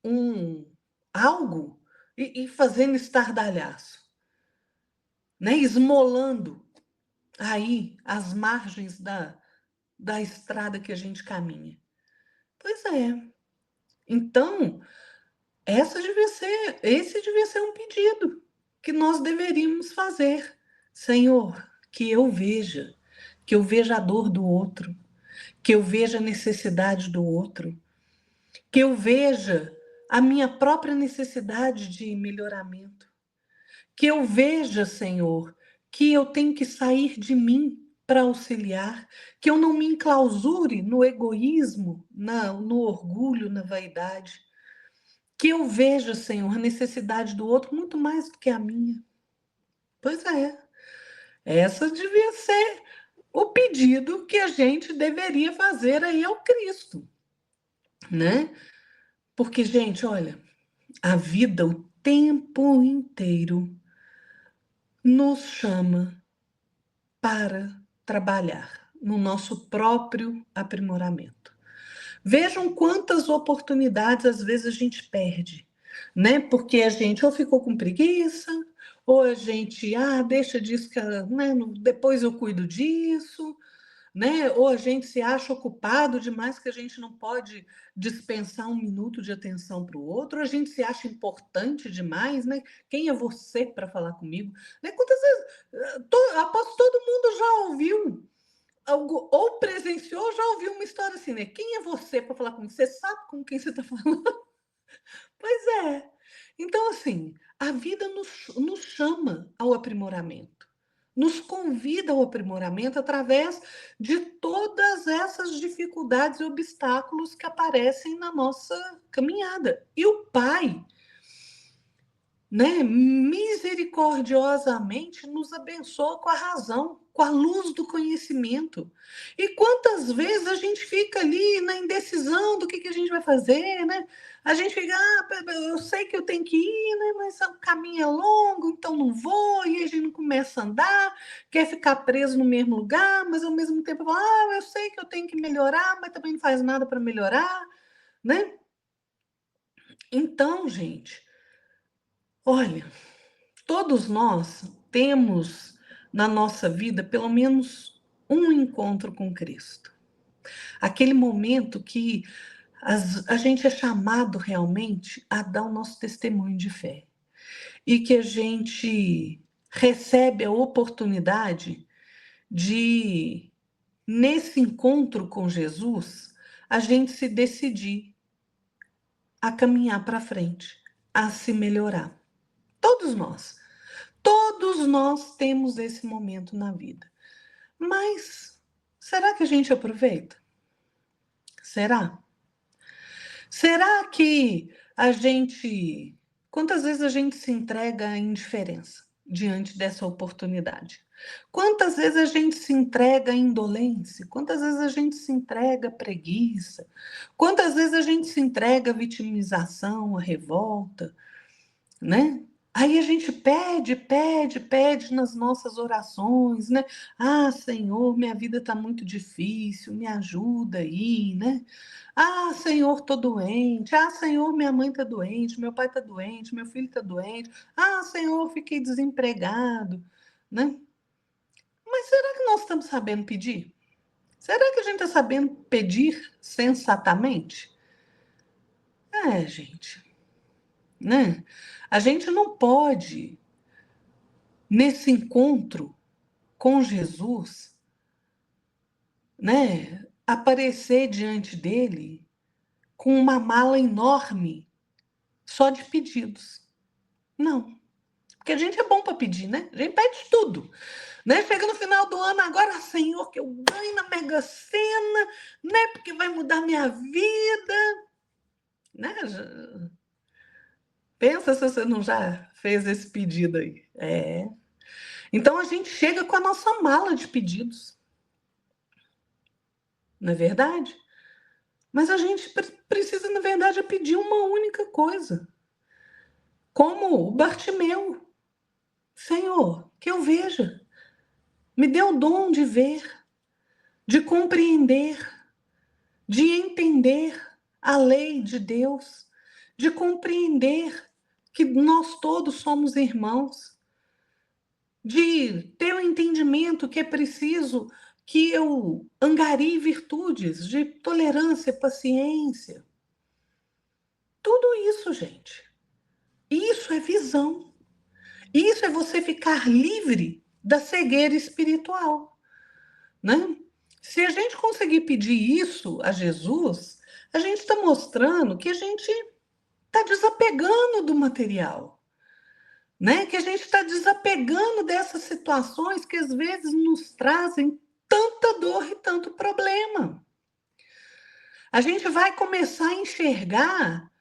um algo e fazendo estardalhaço, né? Esmolando aí as margens da estrada que a gente caminha. Pois é. Então, esse devia ser um pedido que nós deveríamos fazer. Senhor, que eu veja a dor do outro, que eu veja a necessidade do outro, que eu veja a minha própria necessidade de melhoramento, que eu veja, Senhor, que eu tenho que sair de mim para auxiliar, que eu não me enclausure no egoísmo, no orgulho, na vaidade, que eu veja, Senhor, a necessidade do outro muito mais do que a minha. Pois é, essa devia ser o pedido que a gente deveria fazer aí ao Cristo, né? Porque, gente, olha, a vida o tempo inteiro nos chama para trabalhar no nosso próprio aprimoramento. Vejam quantas oportunidades às vezes a gente perde, né? Porque a gente ou ficou com preguiça, ou a gente, deixa disso, né? Depois eu cuido disso, né? Ou a gente se acha ocupado demais que a gente não pode dispensar um minuto de atenção para o outro, ou a gente se acha importante demais, né? Quem é você para falar comigo? Né? Quantas vezes, aposto que todo mundo já ouviu algo, ou presenciou, já ouviu uma história assim, né? Quem é você para falar comigo? Você sabe com quem você está falando? Pois é. Então, assim, a vida nos chama ao aprimoramento, nos convida ao aprimoramento através de todas essas dificuldades e obstáculos que aparecem na nossa caminhada. E o Pai, né, misericordiosamente nos abençoa com a razão, com a luz do conhecimento. E quantas vezes a gente fica ali na indecisão do que a gente vai fazer, né? A gente fica, eu sei que eu tenho que ir, né? Mas o caminho é longo, então não vou, e a gente não começa a andar, quer ficar preso no mesmo lugar, mas ao mesmo tempo, eu sei que eu tenho que melhorar, mas também não faz nada para melhorar, né? Então, gente, olha, todos nós temos na nossa vida pelo menos um encontro com Cristo. Aquele momento que a gente é chamado realmente a dar o nosso testemunho de fé. E que a gente recebe a oportunidade de, nesse encontro com Jesus, a gente se decidir a caminhar para frente, a se melhorar. Todos nós. Todos nós temos esse momento na vida. Mas será que a gente aproveita? Será? Será que a gente. Quantas vezes a gente se entrega à indiferença diante dessa oportunidade? Quantas vezes a gente se entrega à indolência? Quantas vezes a gente se entrega à preguiça? Quantas vezes a gente se entrega à vitimização, à revolta? Né? Aí a gente pede nas nossas orações, né? Senhor, minha vida está muito difícil, me ajuda aí, né? Senhor, estou doente. Senhor, minha mãe está doente, meu pai está doente, meu filho está doente. Senhor, fiquei desempregado, né? Mas será que nós estamos sabendo pedir? Será que a gente está sabendo pedir sensatamente? Gente, né? A gente não pode nesse encontro com Jesus, né, aparecer diante dele com uma mala enorme só de pedidos. Não. Porque a gente é bom para pedir, né? A gente pede tudo. Né? Chega no final do ano, agora, Senhor, que eu ganhe na Mega Sena, né? Porque vai mudar minha vida. Né? Pensa se você não já fez esse pedido aí. É. Então a gente chega com a nossa mala de pedidos. Não é verdade? Mas a gente precisa, na verdade, pedir uma única coisa. Como o Bartimeu. Senhor, que eu veja. Me dê o dom de ver, de compreender, de entender a lei de Deus, de compreender que nós todos somos irmãos, de ter o entendimento que é preciso que eu angarie virtudes de tolerância, paciência. Tudo isso, gente. Isso é visão. Isso é você ficar livre da cegueira espiritual, né? Se a gente conseguir pedir isso a Jesus, a gente está mostrando que a gente está desapegando do material, né? Que a gente está desapegando dessas situações que às vezes nos trazem tanta dor e tanto problema. A gente vai começar a enxergar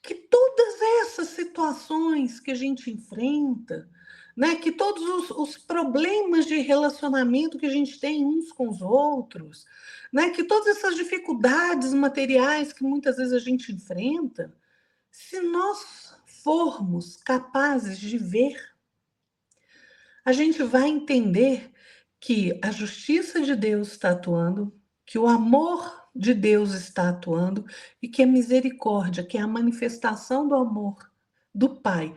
que todas essas situações que a gente enfrenta, né, que todos os problemas de relacionamento que a gente tem uns com os outros, né, que todas essas dificuldades materiais que muitas vezes a gente enfrenta, se nós formos capazes de ver, a gente vai entender que a justiça de Deus está atuando, que o amor de Deus está atuando e que a misericórdia, que é a manifestação do amor do Pai.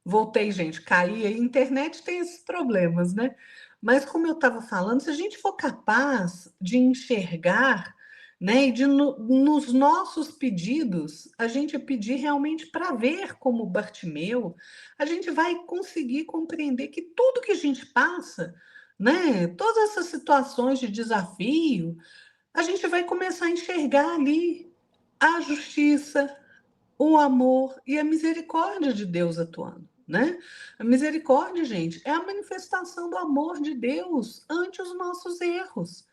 Voltei, gente, caí. A internet tem esses problemas, né? Mas como eu estava falando, se a gente for capaz de enxergar, né, e de nos nossos pedidos, a gente pedir realmente para ver como Bartimeu, a gente vai conseguir compreender que tudo que a gente passa, né, todas essas situações de desafio, a gente vai começar a enxergar ali a justiça, o amor e a misericórdia de Deus atuando, né? A misericórdia, gente, é a manifestação do amor de Deus ante os nossos erros,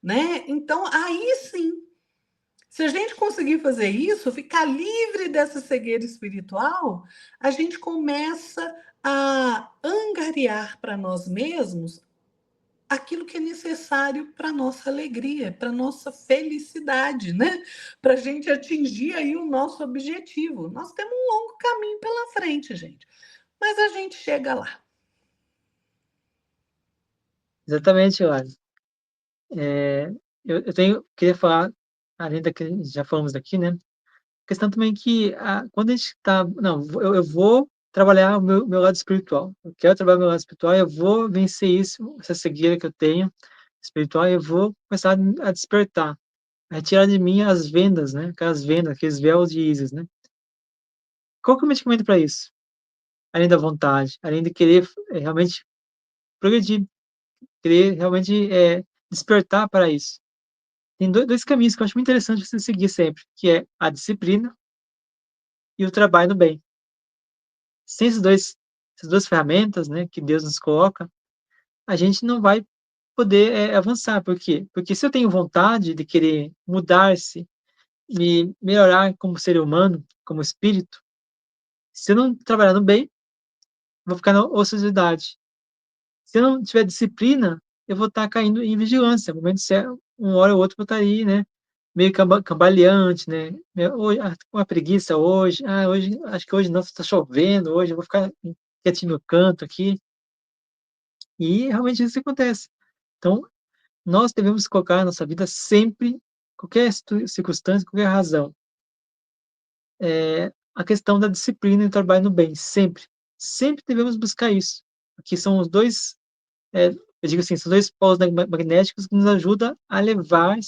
né? Então, aí sim, se a gente conseguir fazer isso, ficar livre dessa cegueira espiritual, a gente começa a angariar para nós mesmos aquilo que é necessário para a nossa alegria, para a nossa felicidade, né? Para a gente atingir aí o nosso objetivo. Nós temos um longo caminho pela frente, gente, mas a gente chega lá. Exatamente, Laura. Eh, eu queria falar, além da que já falamos daqui, né, questão também que quando a gente está não, eu vou trabalhar o meu lado espiritual. Eu quero trabalhar o meu lado espiritual, eu vou vencer isso, essa cegueira que eu tenho espiritual, eu vou começar a despertar, a retirar de mim as vendas, né, aquelas vendas, aqueles véus de Ísis, né. Qual que é o medicamento para isso? Além da vontade, além de querer, realmente progredir, querer realmente, despertar para isso. Tem dois caminhos que eu acho muito interessante você seguir sempre, que é a disciplina e o trabalho no bem. Sem essas 2 ferramentas, né, que Deus nos coloca, a gente não vai poder, avançar. Por quê? Porque se eu tenho vontade de querer mudar-se, me melhorar como ser humano, como espírito, se eu não trabalhar no bem, vou ficar na ociosidade. Se eu não tiver disciplina, eu vou estar caindo em vigilância, momento certo, uma hora ou outra eu vou estar aí, né, meio cambaleante, né, hoje com uma preguiça hoje, hoje acho que hoje não, está chovendo hoje, eu vou ficar quietinho no canto aqui, e realmente isso acontece. Então, nós devemos colocar na nossa vida sempre, qualquer circunstância, qualquer razão, a questão da disciplina e trabalho no bem, sempre. Sempre devemos buscar isso, porque são os 2, eu digo assim, são 2 polos magnéticos que nos ajudam a levar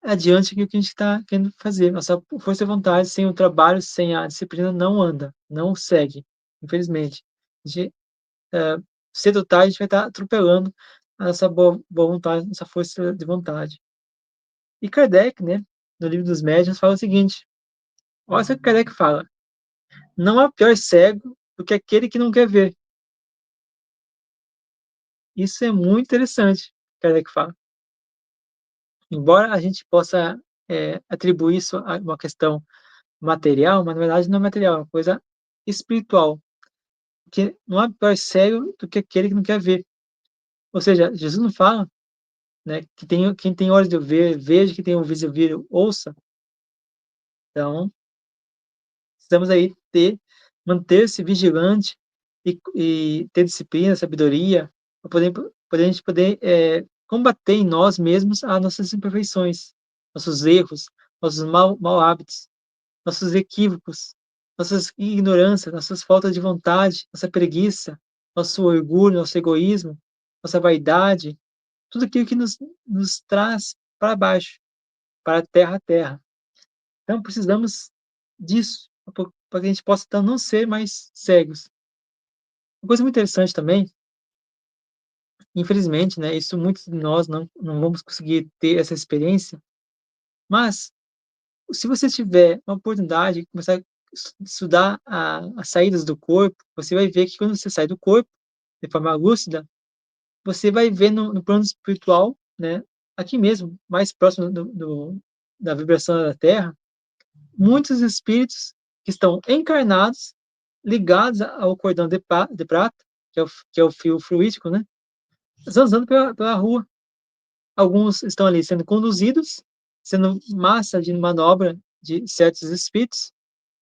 adiante o que a gente está querendo fazer. Nossa força de vontade, sem o trabalho, sem a disciplina, não anda, não segue, infelizmente. A gente, cedo ou tarde, a gente vai estar atropelando a nossa boa vontade, nossa força de vontade. E Kardec, né, no Livro dos Médiuns, fala o seguinte: olha o que Kardec fala. Não há pior cego do que aquele que não quer ver. Isso é muito interessante, Kardec fala. Embora a gente possa atribuir isso a uma questão material, mas na verdade não é material, é uma coisa espiritual. Porque não há pior cego do que aquele que não quer ver. Ou seja, Jesus não fala, né, que quem tem olhos de ver, veja, quem tem ouvidos de ouvir, ouça. Então, precisamos aí manter-se vigilante e ter disciplina, sabedoria, para a gente poder combater em nós mesmos as nossas imperfeições, nossos erros, nossos mau hábitos, nossos equívocos, nossas ignorâncias, nossas faltas de vontade, nossa preguiça, nosso orgulho, nosso egoísmo, nossa vaidade, tudo aquilo que nos traz para baixo, para a terra. Então, precisamos disso, para que a gente possa então, não ser mais cegos. Uma coisa muito interessante também, infelizmente, né, isso muitos de nós não vamos conseguir ter essa experiência, mas se você tiver uma oportunidade de começar a estudar as saídas do corpo, você vai ver que quando você sai do corpo, de forma lúcida, você vai ver no plano espiritual, né, aqui mesmo, mais próximo da vibração da Terra, muitos espíritos que estão encarnados, ligados ao cordão de prata, que é o fio fluídico, né, zanzando pela rua. Alguns estão ali sendo conduzidos, sendo massa de manobra de certos espíritos,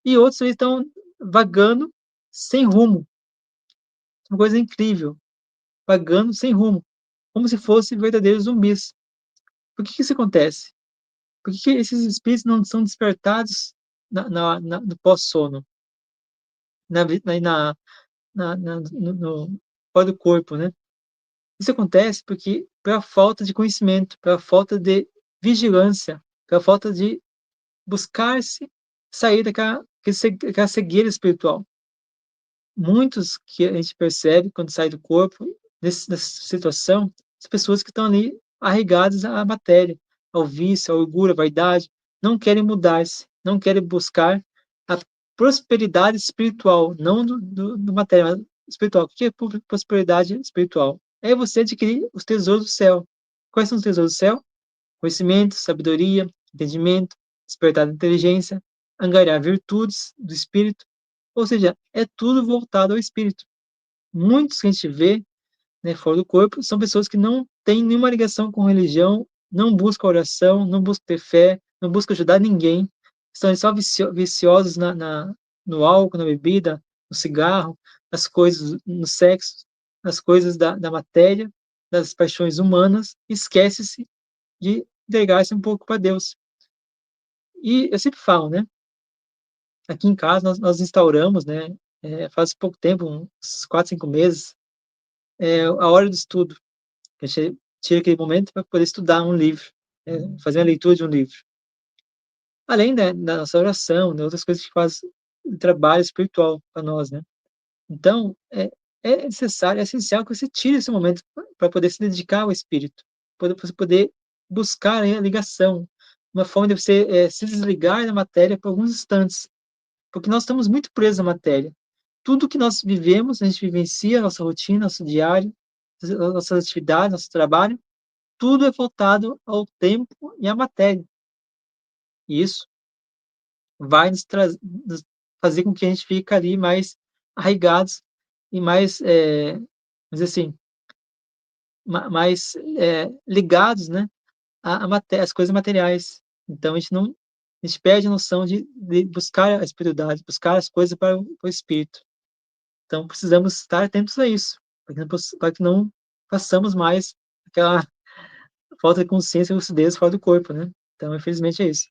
e outros estão vagando sem rumo. Uma coisa incrível, vagando sem rumo, como se fossem verdadeiros zumbis. Por que isso acontece? Por que esses espíritos não são despertados no pós-sono, na, vi- no fora do corpo, né? Isso acontece porque pela falta de conhecimento, pela falta de vigilância, pela falta de buscar-se sair daquela cegueira espiritual. Muitos que a gente percebe quando sai do corpo, nessa situação, as pessoas que estão ali arraigadas à matéria, ao vício, ao orgulho, à vaidade, não querem mudar-se, não querem buscar a prosperidade espiritual, não do material, mas espiritual. O que é prosperidade espiritual? É você adquirir os tesouros do céu. Quais são os tesouros do céu? Conhecimento, sabedoria, entendimento, despertar da inteligência, angariar virtudes do espírito, ou seja, é tudo voltado ao espírito. Muitos que a gente vê, né, fora do corpo são pessoas que não têm nenhuma ligação com religião, não buscam oração, não buscam ter fé, não buscam ajudar ninguém, estão só viciosos no álcool, na bebida, no cigarro, nas coisas, no sexo, nas coisas da matéria, das paixões humanas, esquece-se de entregar-se um pouco para Deus. E eu sempre falo, né? Aqui em casa nós instauramos, né? Faz pouco tempo, uns 4, 5 meses, a hora do estudo. A gente tira aquele momento para poder estudar um livro, fazer a leitura de um livro. Além da nossa oração, né, outras coisas que faz o trabalho espiritual para nós, né? Então, é necessário, é essencial que você tire esse momento para poder se dedicar ao espírito, para você poder buscar a ligação, uma forma de você se desligar da matéria por alguns instantes, porque nós estamos muito presos à matéria. Tudo que nós vivemos, a gente vivencia, nossa rotina, nosso diário, nossas atividades, nosso trabalho, tudo é voltado ao tempo e à matéria. E isso vai nos fazer com que a gente fique ali mais arraigados e mais, vamos dizer assim, mais ligados, né, às coisas materiais. Então a gente perde a noção de buscar a espiritualidade, buscar as coisas para o espírito. Então precisamos estar atentos a isso, para que não façamos mais aquela falta de consciência e lucidez fora do corpo, né? Então, infelizmente é isso.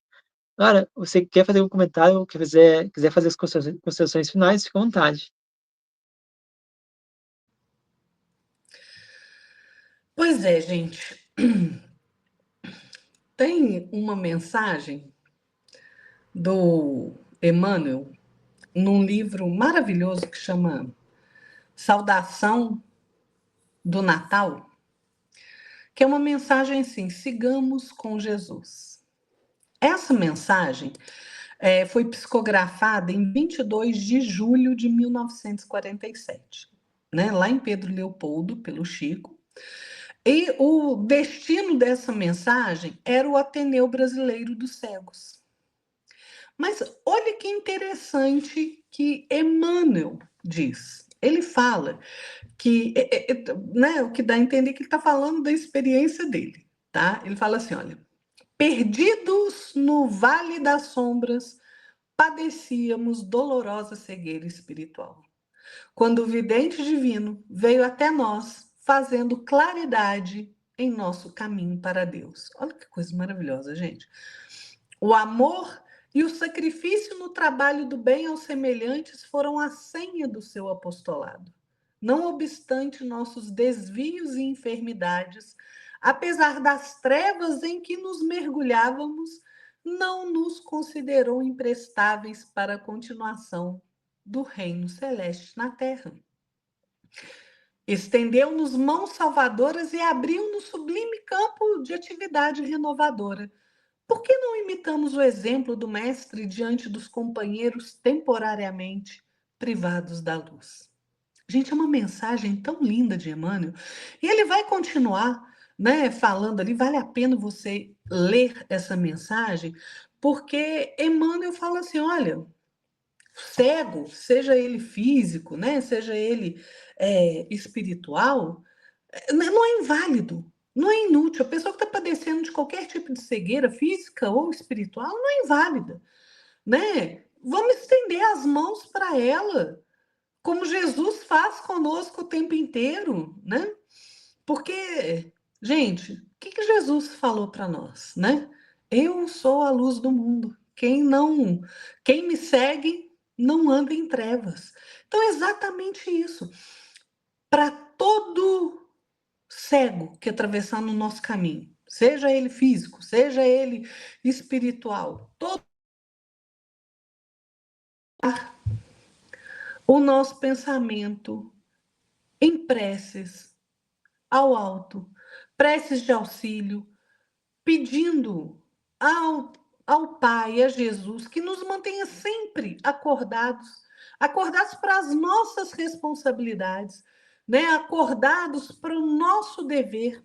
Clara, você quer fazer um comentário ou quiser fazer as considerações finais, fica à vontade. Pois é, gente. Tem uma mensagem do Emmanuel num livro maravilhoso que chama Saudação do Natal, que é uma mensagem assim: sigamos com Jesus. Essa mensagem foi psicografada em 22 de julho de 1947, né, lá em Pedro Leopoldo, pelo Chico. E o destino dessa mensagem era o Ateneu Brasileiro dos Cegos. Mas olha que interessante que Emmanuel diz. Ele fala que, né, o que dá a entender que ele está falando da experiência dele, tá? Ele fala assim, olha, perdidos no vale das sombras, padecíamos dolorosa cegueira espiritual. Quando o vidente divino veio até nós, fazendo claridade em nosso caminho para Deus. Olha que coisa maravilhosa, gente. O amor e o sacrifício no trabalho do bem aos semelhantes foram a senha do seu apostolado. Não obstante nossos desvios e enfermidades, apesar das trevas em que nos mergulhávamos, não nos considerou imprestáveis para a continuação do reino celeste na terra. Estendeu-nos mãos salvadoras e abriu-nos sublime campo de atividade renovadora. Por que não imitamos o exemplo do Mestre diante dos companheiros temporariamente privados da luz? Gente, é uma mensagem tão linda de Emmanuel. E ele vai continuar, né, falando ali, vale a pena você ler essa mensagem, porque Emmanuel fala assim, olha, cego, seja ele físico, né, seja ele espiritual, não é inválido, não é inútil. A pessoa que está padecendo de qualquer tipo de cegueira física ou espiritual não é inválida, né? Vamos estender as mãos para ela, como Jesus faz conosco o tempo inteiro, né? Porque, gente, o que Jesus falou para nós, né? Eu sou a luz do mundo. Quem me segue não anda em trevas. Então é exatamente isso. Para todo cego que atravessar no nosso caminho, seja ele físico, seja ele espiritual, todo o nosso pensamento em preces ao alto, preces de auxílio, pedindo ao Pai, a Jesus, que nos mantenha sempre acordados, acordados para as nossas responsabilidades, né? Acordados para o nosso dever,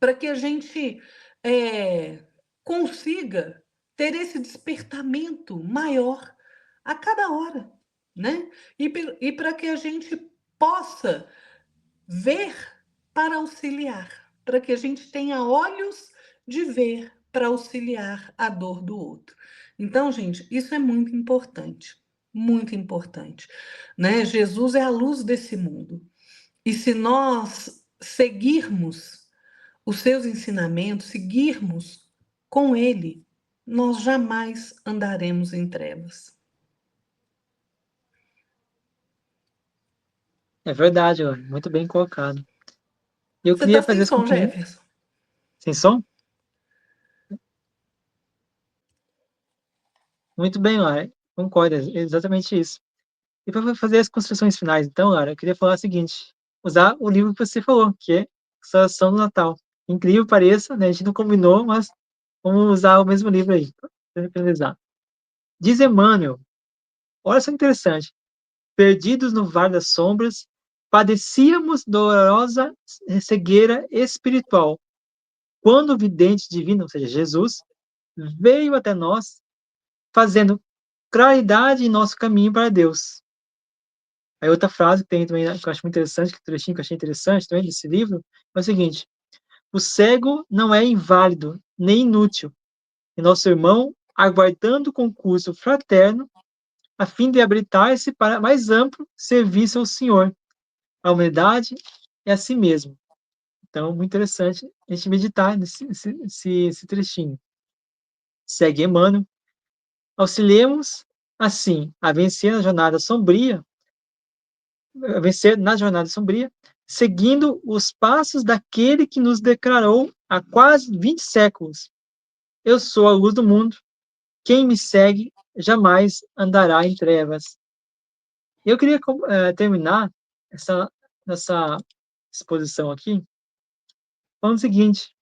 para que a gente consiga ter esse despertamento maior a cada hora, né? E para que a gente possa ver para auxiliar, para que a gente tenha olhos de ver para auxiliar a dor do outro. Então, gente, isso é muito importante, né? Jesus é a luz desse mundo. E se nós seguirmos os seus ensinamentos, seguirmos com ele, nós jamais andaremos em trevas. É verdade, ó, muito bem colocado. E eu Você queria está fazer sem esse som, cumprimento. Jefferson? Sem som? Muito bem, Lara. Concordo, é exatamente isso. E para fazer as considerações finais, então, Lara, eu queria falar o seguinte: usar o livro que você falou, que é Saudação do Natal. Incrível pareça, né? A gente não combinou, mas vamos usar o mesmo livro aí, para finalizar. Diz Emmanuel, olha só que interessante: perdidos no vale das sombras, padecíamos dolorosa cegueira espiritual. Quando o vidente divino, ou seja, Jesus, veio até nós, fazendo claridade em nosso caminho para Deus. Aí outra frase que tem também, que eu acho muito interessante, que trechinho que eu achei interessante também desse livro, é o seguinte: o cego não é inválido nem inútil, e nosso irmão, aguardando o concurso fraterno, a fim de habilitar-se para mais amplo serviço ao Senhor, à humanidade e a si mesmo. Então, muito interessante a gente meditar nesse trechinho. Segue Emmanuel. Auxiliemos, assim, a vencer na jornada sombria, seguindo os passos daquele que nos declarou há quase 20 séculos. Eu sou a luz do mundo. Quem me segue jamais andará em trevas. Eu queria terminar essa exposição aqui falando o seguinte,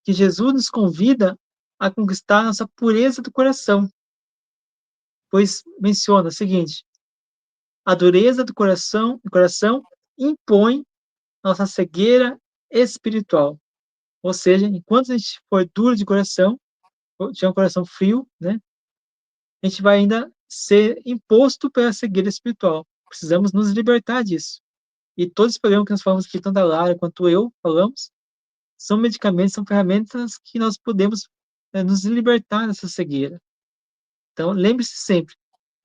que Jesus nos convida a conquistar nossa pureza do coração, pois menciona o seguinte, a dureza do coração impõe nossa cegueira espiritual. Ou seja, enquanto a gente for duro de coração, ou tiver um coração frio, né, a gente vai ainda ser imposto pela cegueira espiritual. Precisamos nos libertar disso. E todos os programas que nós falamos aqui, tanto a Lara quanto eu falamos, são medicamentos, são ferramentas que nós podemos nos libertar dessa cegueira. Então, lembre-se sempre,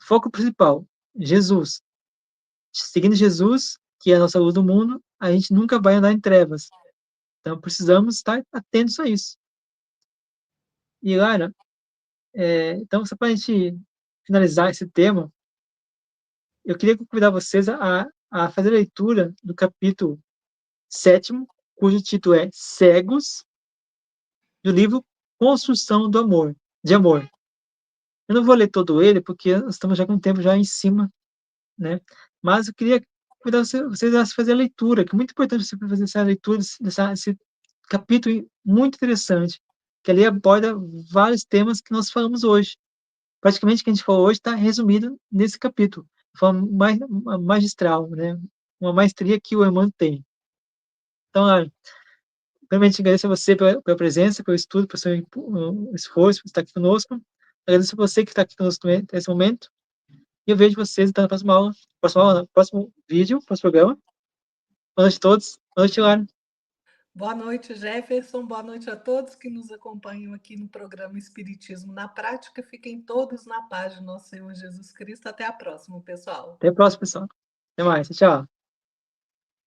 foco principal, Jesus. Seguindo Jesus, que é a nossa luz do mundo, a gente nunca vai andar em trevas. Então, precisamos estar atentos a isso. E, Lara, então, só para a gente finalizar esse tema, eu queria convidar vocês a fazer a leitura do capítulo 7º, cujo título é Cegos, do livro Construção do Amor, de Amor. Eu não vou ler todo ele, porque estamos já com o tempo já em cima, né? Mas eu queria convidar vocês a fazer a leitura, que é muito importante você fazer essa leitura desse capítulo muito interessante, que ali aborda vários temas que nós falamos hoje. Praticamente o que a gente falou hoje está resumido nesse capítulo, de forma magistral, né? Uma maestria que o Emmanuel tem. Então, primeiramente, agradeço a você pela presença, pelo estudo, pelo seu esforço por estar aqui conosco. Agradeço a você que está aqui conosco nesse momento. E eu vejo vocês então na próxima aula, no próximo vídeo, próximo programa. Boa noite a todos. Boa noite, Lara. Boa noite, Jefferson. Boa noite a todos que nos acompanham aqui no programa Espiritismo na Prática. Fiquem todos na paz de nosso Senhor Jesus Cristo. Até a próxima, pessoal. Até a próxima, pessoal. Até mais. Tchau.